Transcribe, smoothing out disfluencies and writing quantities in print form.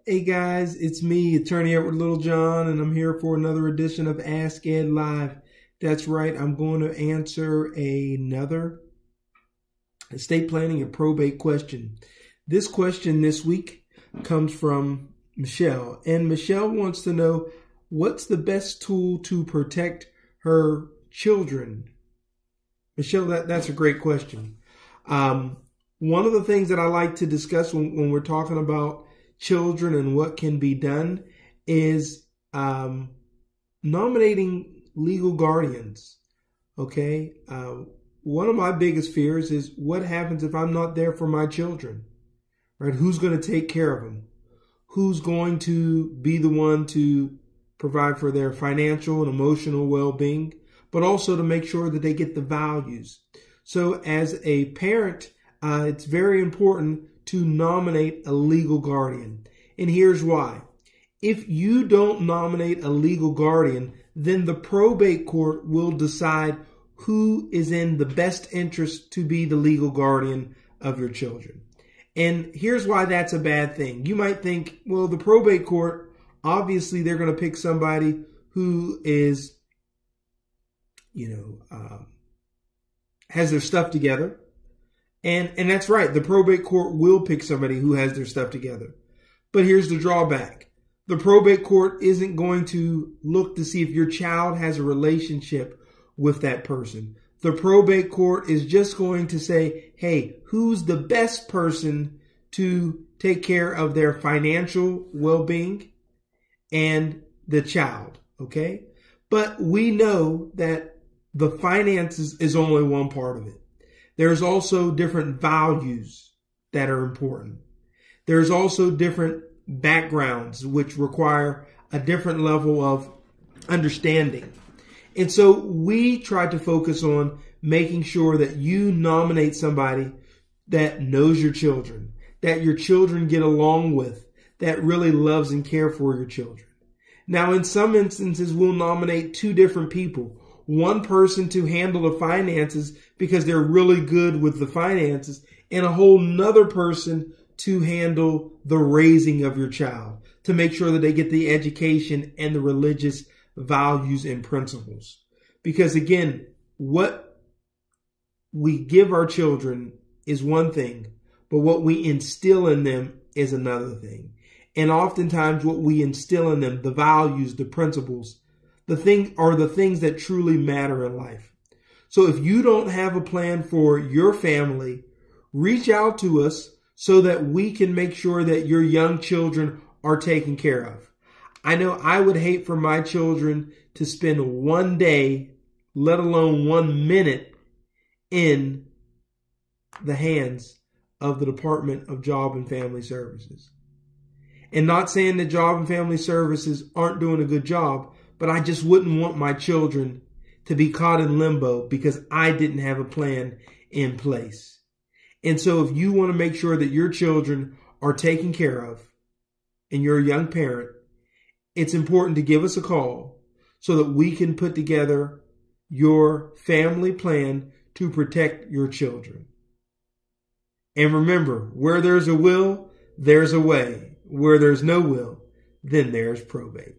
Hey guys, it's me, Attorney Edward Littlejohn, and I'm here for another edition of Ask Ed Live. That's right, I'm going to answer another estate planning and probate question. This question this week comes from Michelle, and Michelle wants to know what's the best tool to protect her children. Michelle, that's a great question. One of the things that I like to discuss when we're talking about children and what can be done is nominating legal guardians. Okay. One of my biggest fears is what happens if I'm not there for my children, right? Who's going to take care of them? Who's going to be the one to provide for their financial and emotional well-being, but also to make sure that they get the values. So as a parent, it's very important to nominate a legal guardian. And here's why. If you don't nominate a legal guardian, then the probate court will decide who is in the best interest to be the legal guardian of your children. And here's why that's a bad thing. You might think, well, the probate court, obviously they're going to pick somebody who is, has their stuff together. And that's right. The probate court will pick somebody who has their stuff together. But here's the drawback. The probate court isn't going to look to see if your child has a relationship with that person. The probate court is just going to say, hey, who's the best person to take care of their financial well-being and the child, okay? But we know that the finances is only one part of it. There's also different values that are important. There's also different backgrounds which require a different level of understanding. And so we try to focus on making sure that you nominate somebody that knows your children, that your children get along with, that really loves and cares for your children. Now, in some instances, we'll nominate two different people. One person to handle the finances because they're really good with the finances, and a whole nother person to handle the raising of your child, to make sure that they get the education and the religious values and principles. Because again, what we give our children is one thing, but what we instill in them is another thing. And oftentimes what we instill in them, the values, the principles, the things that truly matter in life. So if you don't have a plan for your family, reach out to us so that we can make sure that your young children are taken care of. I know I would hate for my children to spend one day, let alone 1 minute, in the hands of the Department of Job and Family Services. And not saying that Job and Family Services aren't doing a good job, but I just wouldn't want my children to be caught in limbo because I didn't have a plan in place. And so if you want to make sure that your children are taken care of and you're a young parent, it's important to give us a call so that we can put together your family plan to protect your children. And remember, where there's a will, there's a way. Where there's no will, then there's probate.